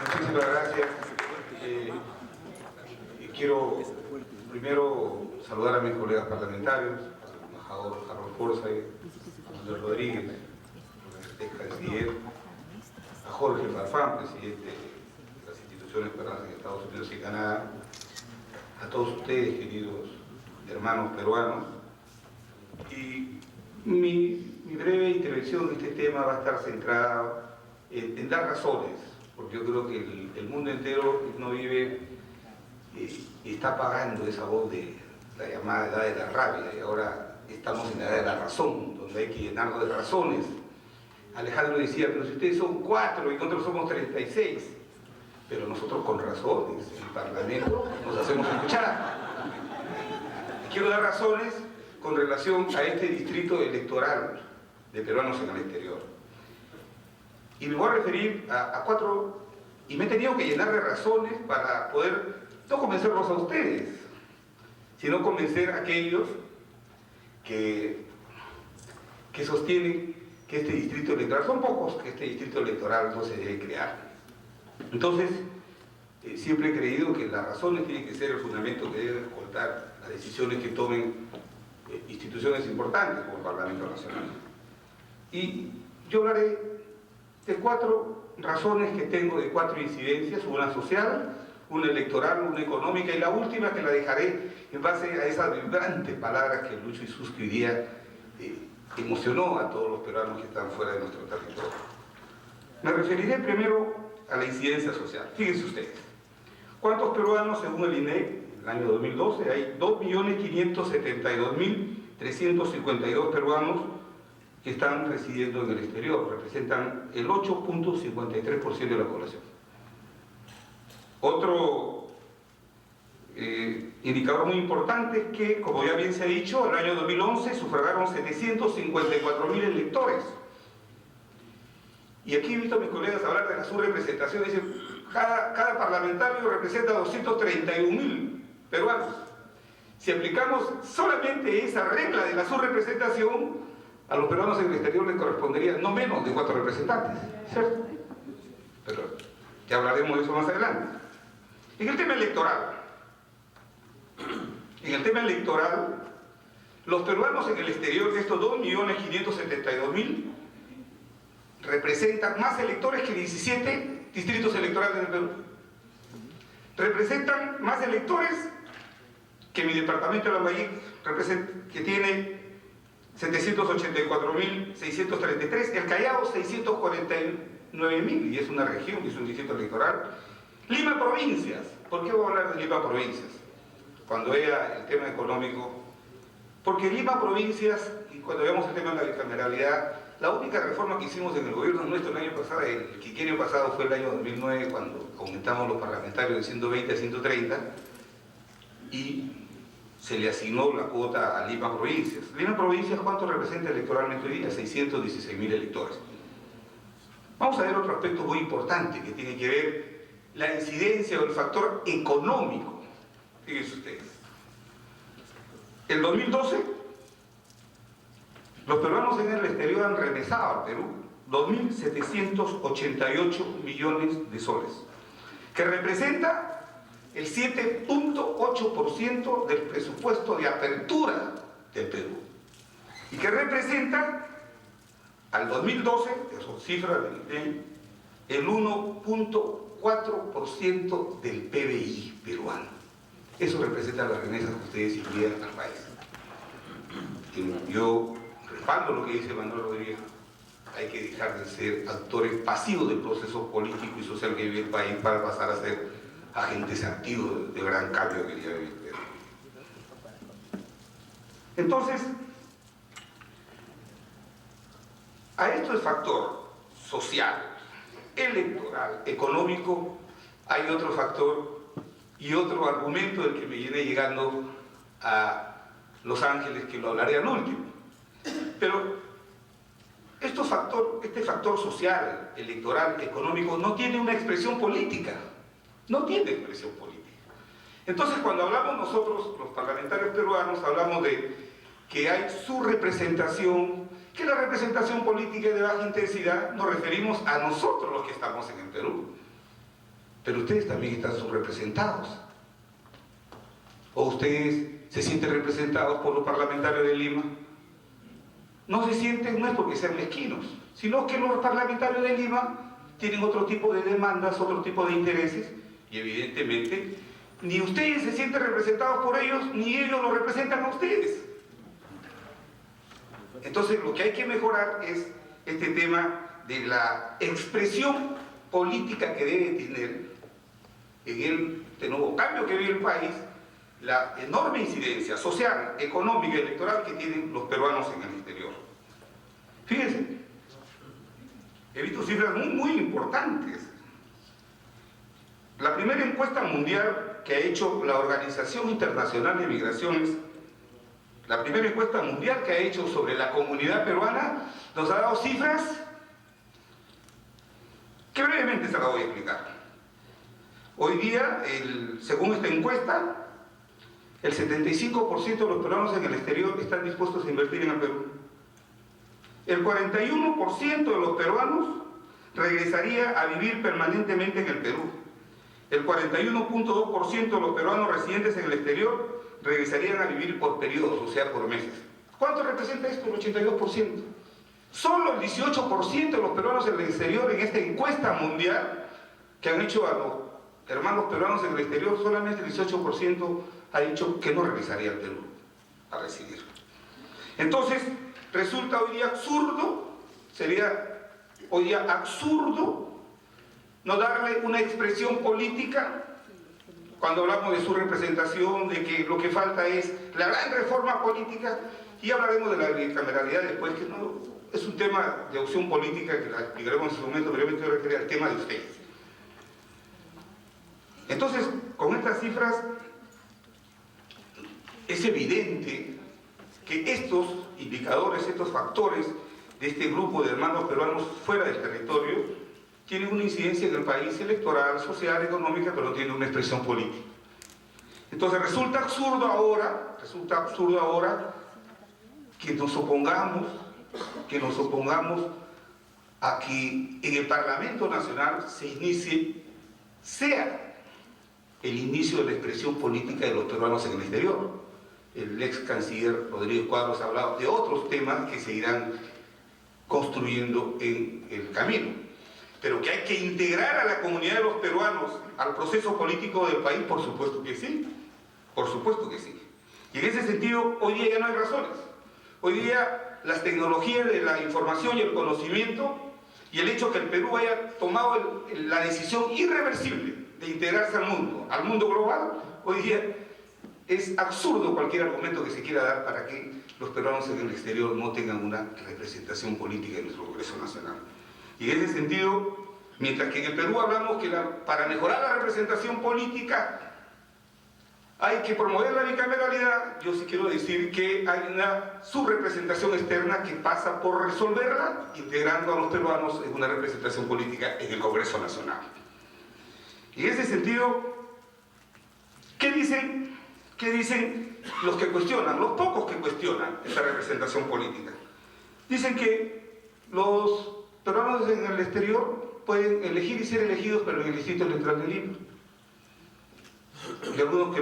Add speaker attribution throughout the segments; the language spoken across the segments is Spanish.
Speaker 1: Muchísimas gracias. Quiero primero saludar a mis colegas parlamentarios, al embajador Harold Forsyth, a Manuel Rodríguez, el canciller, a Jorge Farfán, presidente de las instituciones peruanas en Estados Unidos y Canadá, a todos ustedes, queridos hermanos peruanos. Y mi breve intervención en este tema va a estar centrada en dar razones, porque yo creo que el mundo entero no vive y está apagando esa voz de la llamada edad de la rabia, y ahora estamos en la edad de la razón, donde hay que llenarlo de razones. Alejandro decía, pero si ustedes son 4 y nosotros somos 36, pero nosotros con razones, en el Parlamento nos hacemos escuchar. Quiero dar razones con relación a este distrito electoral de peruanos en el exterior. Y me voy a referir a 4, y me he tenido que llenar de razones para poder no convencerlos a ustedes, sino convencer a aquellos que sostienen que este distrito electoral, son pocos, que este distrito electoral no se debe crear. Entonces, siempre he creído que las razones tienen que ser el fundamento que deben escoltar las decisiones que tomen instituciones importantes como el Parlamento Nacional. Y yo hablaré de 4 razones que tengo, de 4 incidencias: una social, una electoral, una económica, y la última que la dejaré en base a esas vibrantes palabras que Lucho Isuski hoy día emocionó a todos los peruanos que están fuera de nuestro territorio. Me referiré primero a la incidencia social. Fíjense ustedes, ¿cuántos peruanos, según el INEC, en el año 2012, hay 2.572.352 peruanos que están residiendo en el exterior? Representan el 8.53% de la población. Otro indicador muy importante es que, como ya bien se ha dicho, en el año 2011 sufragaron 754.000 electores. Y aquí he visto a mis colegas hablar de la subrepresentación. Dicen, cada parlamentario representa 231.000 peruanos. Si aplicamos solamente esa regla de la subrepresentación, a los peruanos en el exterior les correspondería no menos de 4 representantes, ¿cierto? Pero ya hablaremos de eso más adelante. En el tema electoral, los peruanos en el exterior, de estos 2.572.000, representan más electores que 17 distritos electorales del Perú. Representan más electores que mi departamento de Lambayeque, que tiene 784.633, el Callao 649.000, y es una región, y es un distrito electoral. Lima Provincias. ¿Por qué voy a hablar de Lima Provincias cuando vea el tema económico? Porque Lima Provincias, y cuando veamos el tema de la bicameralidad, la única reforma que hicimos en el gobierno nuestro el año pasado, el quinquenio pasado, fue el año 2009, cuando aumentamos los parlamentarios de 120 a 130 y se le asignó la cuota a Lima Provincias. Lima Provincias, ¿cuánto representa electoralmente hoy día? 616.000 electores. Vamos a ver otro aspecto muy importante que tiene que ver la incidencia o el factor económico. Fíjense ustedes. En 2012, los peruanos en el exterior han regresado al Perú 2.788 millones de soles, que representa el 7.8% del presupuesto de apertura del Perú, y que representa al 2012, que son cifras del INE, el 1.4% del PBI peruano. Eso representa las remesas que ustedes envían al país. Yo respaldo lo que dice Manuel Rodríguez. Hay que dejar de ser actores pasivos del proceso político y social que vive el país para pasar a ser agentes activos de gran cambio que ya vive. Entonces, a este factor social, electoral, económico, hay otro factor y otro argumento del que me viene llegando a Los Ángeles, que lo hablaré al último. Pero este factor social, electoral, económico, no tiene una expresión política. No tiene expresión política. Entonces, cuando hablamos nosotros, los parlamentarios peruanos, hablamos de que hay subrepresentación, que la representación política es de baja intensidad, nos referimos a nosotros los que estamos en el Perú. pero ustedes también están subrepresentados. ¿O ustedes se sienten representados por los parlamentarios de Lima? No se sienten, no es porque sean mezquinos, sino que los parlamentarios de Lima tienen otro tipo de demandas, otro tipo de intereses, y evidentemente ni ustedes se sienten representados por ellos, ni ellos los representan a ustedes. Entonces lo que hay que mejorar es este tema de la expresión política que debe tener en este nuevo cambio que vive el país, la enorme incidencia social, económica y electoral que tienen los peruanos en el exterior. Fíjense, he visto cifras muy importantes. La primera encuesta mundial que ha hecho la Organización Internacional de Migraciones, la primera encuesta mundial que ha hecho sobre la comunidad peruana, nos ha dado cifras que brevemente se las voy a explicar. Hoy día, según esta encuesta, el 75% de los peruanos en el exterior están dispuestos a invertir en el Perú. El 41% de los peruanos regresaría a vivir permanentemente en el Perú. El 41.2% de los peruanos residentes en el exterior regresarían a vivir por periodos, o sea, por meses. ¿Cuánto representa esto? El 82%. Solo el 18% de los peruanos en el exterior en esta encuesta mundial que han hecho a los hermanos peruanos en el exterior, solamente el 18% ha dicho que no regresaría al Perú a residir. Entonces, resulta hoy día absurdo, sería hoy día absurdo no darle una expresión política cuando hablamos de su representación, de que lo que falta es la gran reforma política, y hablaremos de la bicameralidad después, que no es un tema de opción política que la explicaremos en su momento, pero yo me refiero al tema de ustedes. Entonces, con estas cifras, es evidente que estos indicadores, estos factores de este grupo de hermanos peruanos fuera del territorio tienen una incidencia en el país electoral, social, económica, pero no tienen una expresión política. Entonces resulta absurdo ahora que nos opongamos a que en el Parlamento Nacional sea el inicio de la expresión política de los peruanos en el exterior. El ex canciller Rodríguez Cuadros ha hablado de otros temas que se irán construyendo en el camino. Pero que hay que integrar a la comunidad de los peruanos al proceso político del país, por supuesto que sí. Por supuesto que sí. Y en ese sentido, hoy día ya no hay razones. Hoy día las tecnologías de la información y el conocimiento y el hecho que el Perú haya tomado la decisión irreversible de integrarse al mundo global, hoy día es absurdo cualquier argumento que se quiera dar para que los peruanos en el exterior no tengan una representación política en nuestro Congreso Nacional. Y en ese sentido, mientras que en el Perú hablamos que para mejorar la representación política hay que promover la bicameralidad, yo sí quiero decir que hay una subrepresentación externa que pasa por resolverla integrando a los peruanos en una representación política en el Congreso Nacional. Y en ese sentido, ¿qué dicen los que cuestionan, los pocos que cuestionan esta representación política? Dicen que los peruanos en el exterior pueden elegir y ser elegidos, pero en el Distrito Electoral de Lima. Y algunos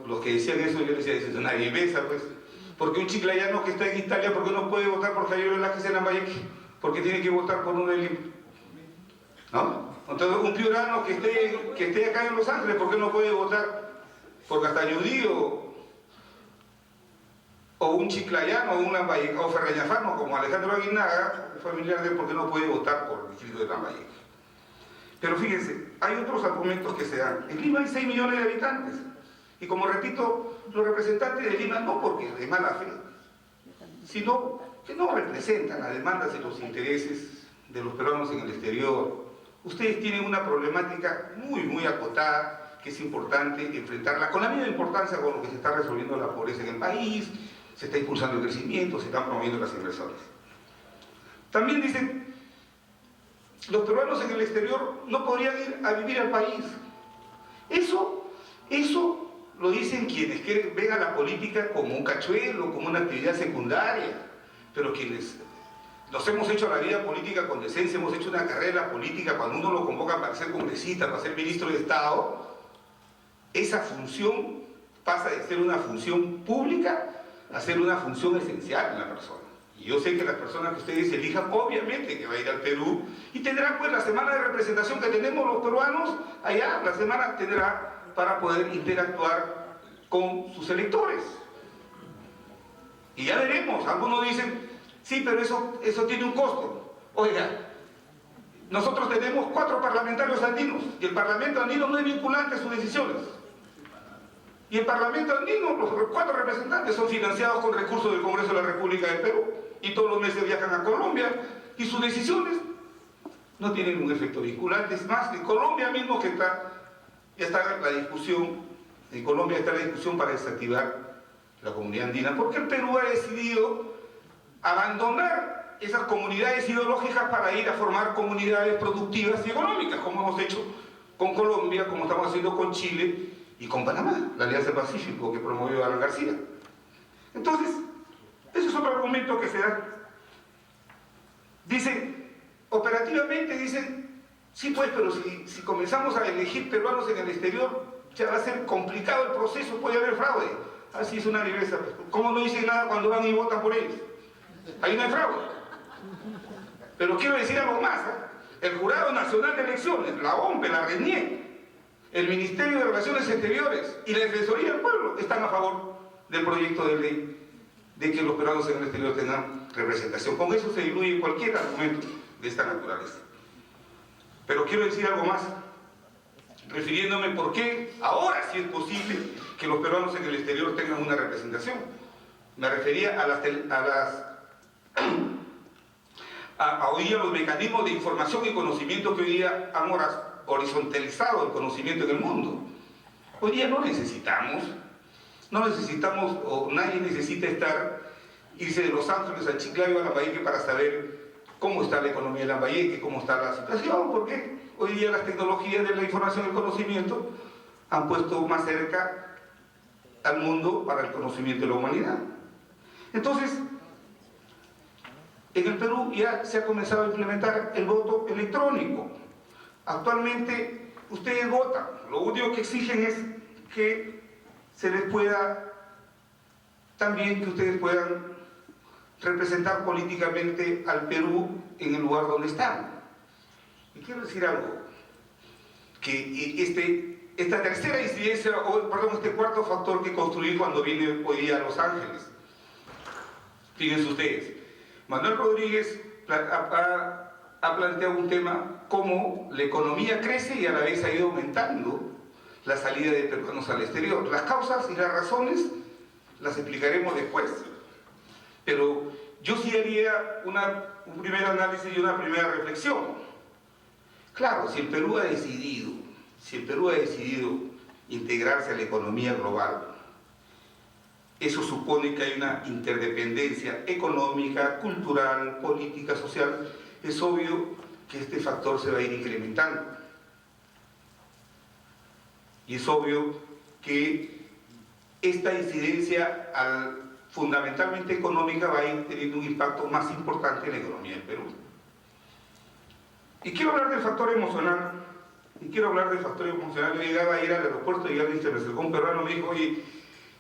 Speaker 1: los que decían eso, yo les decía, es una viveza, pues. Porque un chiclayano que está en Italia, ¿por qué no puede votar por Javier Velázquez en Lambayeque? Porque tiene que votar por uno de Lima, ¿no? Entonces, un piurano que esté acá en Los Ángeles, ¿por qué no puede votar por Castañudí o un chiclayano o ferreñafano como Alejandro Aguinaga, familiar de él, ¿por qué no puede votar por el distrito de Lambayeque? Pero fíjense, hay otros argumentos que se dan. En Lima hay 6 millones de habitantes. Y como repito, los representantes de Lima, no porque de mala fe, sino que no representan las demandas y los intereses de los peruanos en el exterior. Ustedes tienen una problemática muy acotada, que es importante enfrentarla con la misma importancia con lo que se está resolviendo la pobreza en el país, se está impulsando el crecimiento, se están promoviendo las inversiones. También dicen, los peruanos en el exterior no podrían ir a vivir al país. Eso lo dicen quienes ven a la política como un cachuelo, como una actividad secundaria, pero quienes nos hemos hecho la vida política con decencia, hemos hecho una carrera política. Cuando uno lo convoca para ser congresista, para ser ministro de Estado, esa función pasa de ser una función pública a ser una función esencial en la persona. Y yo sé que las personas que ustedes elijan, obviamente que va a ir al Perú y tendrá pues la semana de representación que tenemos los peruanos allá, la semana tendrá para poder interactuar con sus electores. Y ya veremos, algunos dicen, sí, pero eso tiene un costo. Oiga, nosotros tenemos 4 parlamentarios andinos y el Parlamento andino no es vinculante a sus decisiones. Y el Parlamento andino, los 4 representantes son financiados con recursos del Congreso de la República del Perú y todos los meses viajan a Colombia y sus decisiones no tienen un efecto vinculante. Es más, en Colombia mismo que ya está la discusión, en Colombia está la discusión para desactivar la comunidad andina, porque el Perú ha decidido abandonar esas comunidades ideológicas para ir a formar comunidades productivas y económicas, como hemos hecho con Colombia, como estamos haciendo con Chile y con Panamá, la Alianza del Pacífico que promovió Alan García. Entonces, ese es otro argumento que se da. Dicen, operativamente dicen, sí pues, pero si comenzamos a elegir peruanos en el exterior, ya va a ser complicado el proceso, puede haber fraude. Así es una libreza. ¿Cómo no dicen nada cuando van y votan por ellos? Ahí no hay fraude. Pero quiero decir algo más, ¿eh? El Jurado Nacional de Elecciones, la OMPE, la RENIEC, el Ministerio de Relaciones Exteriores y la Defensoría del Pueblo están a favor del proyecto de ley de que los peruanos en el exterior tengan representación. Con eso se diluye cualquier argumento de esta naturaleza. Pero quiero decir algo más, refiriéndome por qué ahora sí es posible que los peruanos en el exterior tengan una representación. Me refería a hoy día los mecanismos de información y conocimiento que hoy día han horizontalizado el conocimiento en el mundo. Hoy día no necesitamos, o nadie necesita irse de Los Ángeles a Chiclayo, a Lambayeque para saber cómo está la economía de Lambayeque, cómo está la situación, porque hoy día las tecnologías de la información y el conocimiento han puesto más cerca al mundo para el conocimiento de la humanidad. Entonces, en el Perú ya se ha comenzado a implementar el voto electrónico. Actualmente ustedes votan, lo único que exigen es que se les pueda, también que ustedes puedan representar políticamente al Perú en el lugar donde están. Y quiero decir algo, que esta tercera incidencia, este cuarto factor que construí cuando vine hoy día a Los Ángeles. Fíjense ustedes, Manuel Rodríguez ha planteado un tema como la economía crece y a la vez ha ido aumentando la salida de peruanos al exterior. Las causas y las razones las explicaremos después. Pero yo sí haría un primer análisis y una primera reflexión. Claro, si el Perú ha decidido integrarse a la economía global, eso supone que hay una interdependencia económica, cultural, política, social. Es obvio que este factor se va a ir incrementando. Y es obvio que esta incidencia fundamentalmente económica va a ir teniendo un impacto más importante en la economía del Perú. Y quiero hablar del factor emocional. Yo llegaba a ir al aeropuerto y alguien se me acercó, un peruano, me dijo, oye,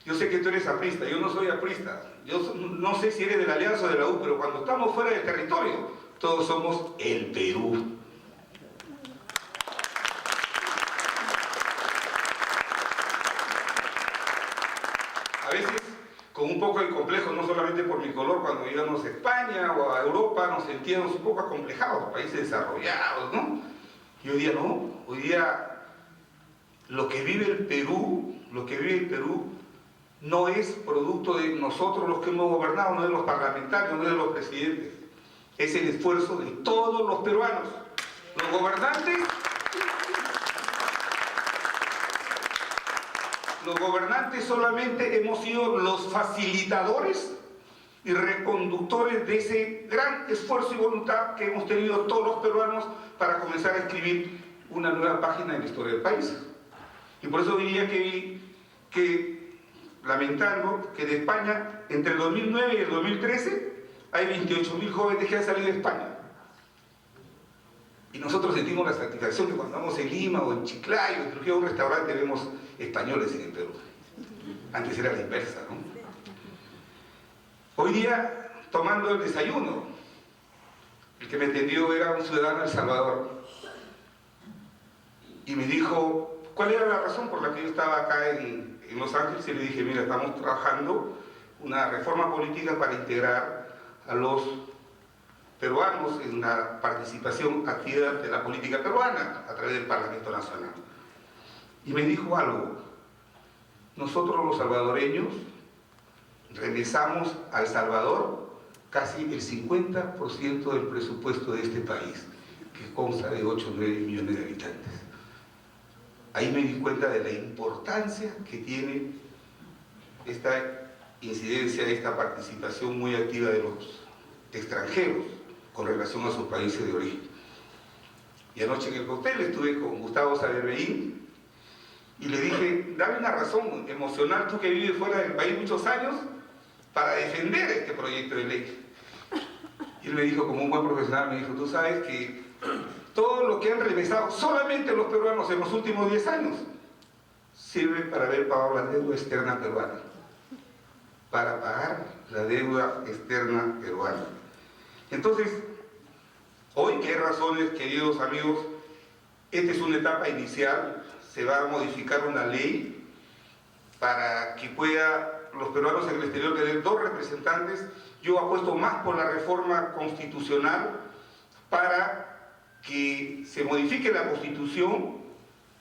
Speaker 1: yo sé que tú eres aprista, yo no soy aprista, yo no sé si eres de la Alianza o de la U, pero cuando estamos fuera del territorio, todos somos el Perú. A veces, con un poco de complejo, no solamente por mi color, cuando íbamos a España o a Europa, nos sentíamos un poco acomplejados, países desarrollados, ¿no? Y hoy día no, hoy día lo que vive el Perú no es producto de nosotros los que hemos gobernado, no de los parlamentarios, no de los presidentes. Es el esfuerzo de todos los peruanos. Los gobernantes solamente hemos sido los facilitadores y reconductores de ese gran esfuerzo y voluntad que hemos tenido todos los peruanos para comenzar a escribir una nueva página en la historia del país. Y por eso diría que lamentando que de España, entre el 2009 y el 2013, hay 28.000 jóvenes que han salido de España. Y nosotros sentimos la satisfacción que cuando vamos en Lima o en Chiclayo, en Trujillo, a un restaurante, vemos españoles en el Perú. Antes era la inversa, ¿no? Hoy día, tomando el desayuno, el que me atendió era un ciudadano de El Salvador. Y me dijo, ¿cuál era la razón por la que yo estaba acá en Los Ángeles? Y le dije, mira, estamos trabajando una reforma política para integrar a los peruanos en la participación activa de la política peruana a través del Parlamento Nacional. Y me dijo algo, nosotros los salvadoreños regresamos a El Salvador casi el 50% del presupuesto de este país, que consta de 8 o 9 millones de habitantes. Ahí me di cuenta de la importancia que tiene esta incidencia, esta participación muy activa de los extranjeros con relación a sus países de origen. Y anoche en el hotel estuve con Gustavo Saberbeín y le dije, dame una razón emocional, tú que vives fuera del país muchos años, para defender este proyecto de ley. Y él me dijo, como un buen profesional, me dijo, tú sabes que todo lo que han regresado solamente los peruanos en los últimos 10 años sirve para haber pagado la deuda externa peruana. Para pagar la deuda externa peruana. Entonces, hoy, ¿qué razones, queridos amigos? Esta es una etapa inicial, se va a modificar una ley para que pueda los peruanos en el exterior tener 2 representantes. Yo apuesto más por la reforma constitucional para que se modifique la Constitución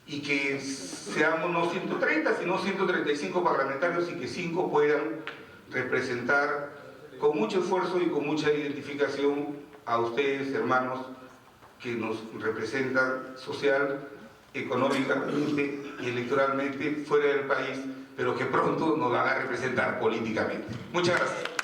Speaker 1: y que seamos no 130, sino 135 parlamentarios y que 5 puedan representar con mucho esfuerzo y con mucha identificación a ustedes, hermanos, que nos representan social, económicamente y electoralmente fuera del país, pero que pronto nos van a representar políticamente. Muchas gracias.